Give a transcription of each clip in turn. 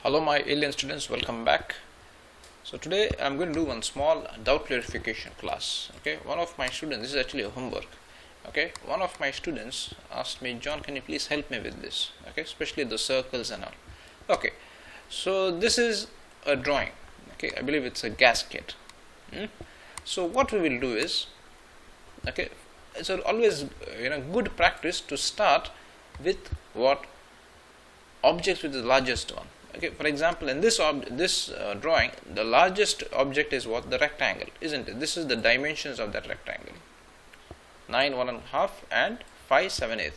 Hello my alien students, welcome back. So today I'm going to do one small doubt clarification class. Okay, one of my students, this is actually a homework. Okay, one of my students asked me, John, can you please help me with this? Okay, especially the circles and all. Okay, so this is a drawing. Okay, I believe it's a gasket. So what we will do is, okay, it's always good practice to start with what objects with the largest one. Okay, for example, in this drawing, the largest object is what? The rectangle, isn't it? This is the dimensions of that rectangle: 9 1/2 and 5 7/8,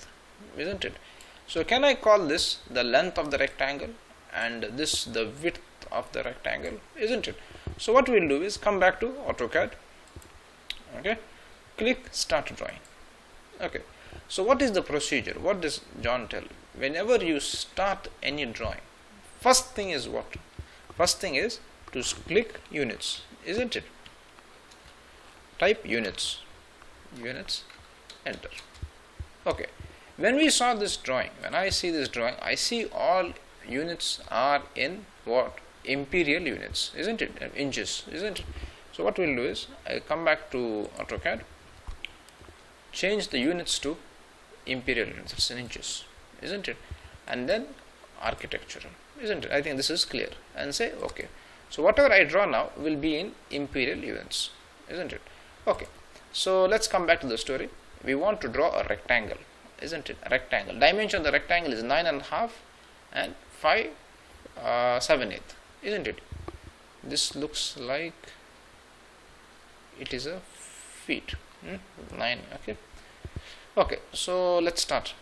isn't it? So can I call this the length of the rectangle and this the width of the rectangle, isn't it? So what we'll do is come back to AutoCAD. Okay, click Start Drawing. Okay, so what is the procedure? What does John tell? Whenever you start any drawing, first thing is what? First thing is to click units, isn't it? Type units, enter. Okay, when we saw this drawing, when I see this drawing, I see all units are in what? Imperial units, isn't it? Inches, isn't it? So what we'll do is, I come back to AutoCAD, change the units to imperial units, it's in inches, isn't it? And then architectural, isn't it? I think this is clear, and say OK. So whatever I draw now will be in imperial units, isn't it? Okay, so let's come back to the story. We want to draw a rectangle, isn't it? A rectangle. Dimension of the rectangle is 9 1/2 and 5 7/8, isn't it? This looks like it is a feet. 9. Okay, so let's start.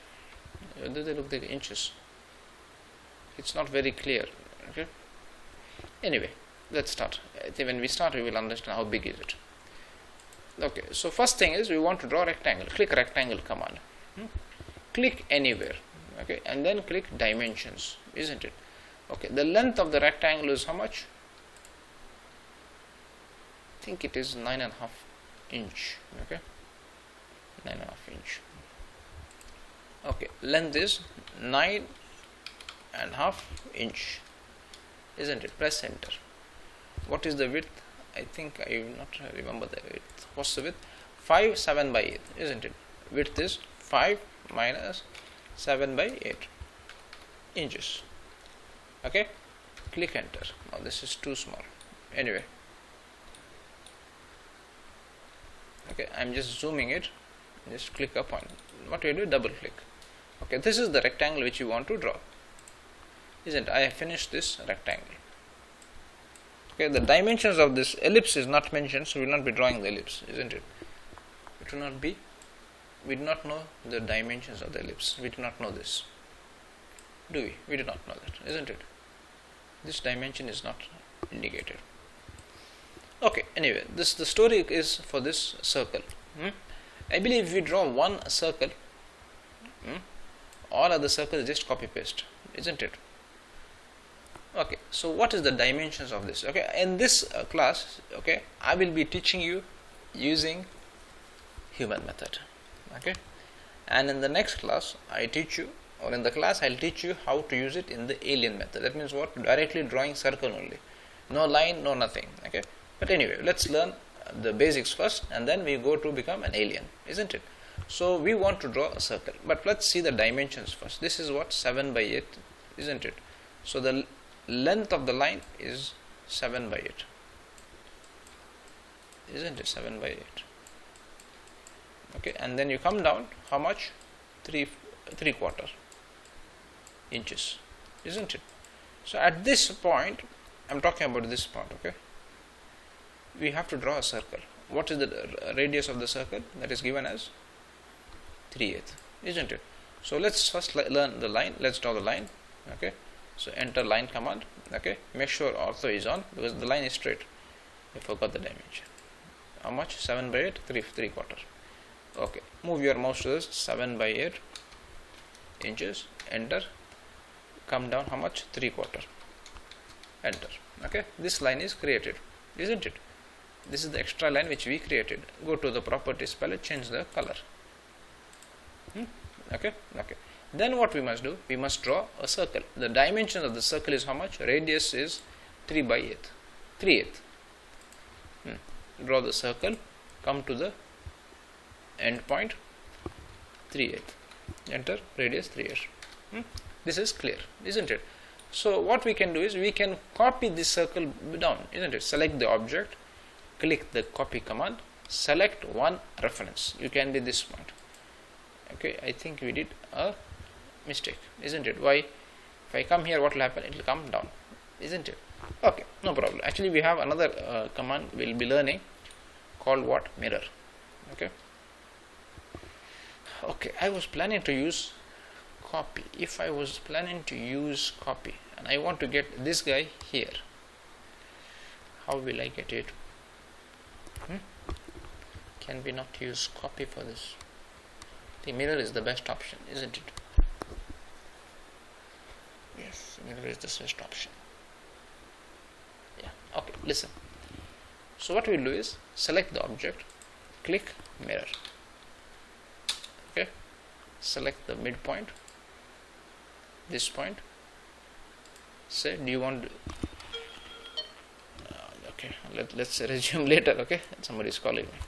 They look like inches. It's not very clear. Okay, anyway, let's start. I think when we start, we will understand how big is it. Okay, so first thing is we want to draw a rectangle. Click rectangle command. Click anywhere. Okay, and then click dimensions, isn't it? Okay, the length of the rectangle is how much? I think it is 9 1/2 inch. Okay, 9 1/2 inch. Okay, length is 9 1/2 inch, isn't it? Press enter. What is the width? I think I will not remember the width. What's the width? 5 7/8, isn't it? Width is 5 minus 7/8 inches. Okay, click enter. Now this is too small. Anyway, okay, I'm just zooming it. Just click upon it. What do you do? Double click. Okay, this is the rectangle which you want to draw, isn't it? I have finished this rectangle. Okay, the dimensions of this ellipse is not mentioned, so we will not be drawing the ellipse, isn't it? It will not be. We do not know the dimensions of the ellipse. We do not know this, do we? We do not know that, isn't it? This dimension is not indicated. Okay, anyway, the story is for this circle. I believe if we draw one circle, all other circles just copy paste, isn't it? Okay, so what is the dimensions of this? Okay, in this class, okay, I will be teaching you using human method. Okay, and in the next class I teach you, or in the class I'll teach you how to use it in the alien method. That means what? Directly drawing circle only, no line, no nothing. Okay, but anyway, let's learn the basics first, and then we go to become an alien, isn't it? So we want to draw a circle, but let's see the dimensions first. This is what? 7/8, isn't it? So the length of the line is 7/8, isn't it? 7/8. Okay, and then you come down, how much? 3/4 inches, isn't it? So at this point, I'm talking about this part. Okay, we have to draw a circle. What is the radius of the circle? That is given as 3/8, isn't it? So let's first learn the line. Let's draw the line. Okay, so enter line command. Okay, make sure ortho is on because the line is straight. I forgot the dimension. How much? 7/8, 3/4. Okay, move your mouse to this 7/8 inches. Enter. Come down. How much? 3/4. Enter. Okay, this line is created, isn't it? This is the extra line which we created. Go to the properties palette, change the color. Okay. Then what we must do? We must draw a circle. The dimension of the circle is how much? Radius is 3/8. Draw the circle, come to the end point, 3/8. Enter radius 3/8. This is clear, isn't it? So what we can do is we can copy this circle down, isn't it? Select the object, click the copy command, select one reference. You can be this point. Okay, I think we did a mistake, isn't it? Why? If I come here, what will happen? It will come down, isn't it? Okay, no problem. Actually, we have another command we'll be learning called what? Mirror. Okay. Okay, I was planning to use copy. If I was planning to use copy and I want to get this guy here, how will I get it? Can we not use copy for this? The mirror is the best option, isn't it? Yes, mirror is the best option. Yeah, okay, listen. So what we'll do is select the object, click mirror. Okay, select the midpoint, this point. Say, do you want okay, let's resume later. Okay, somebody is calling me.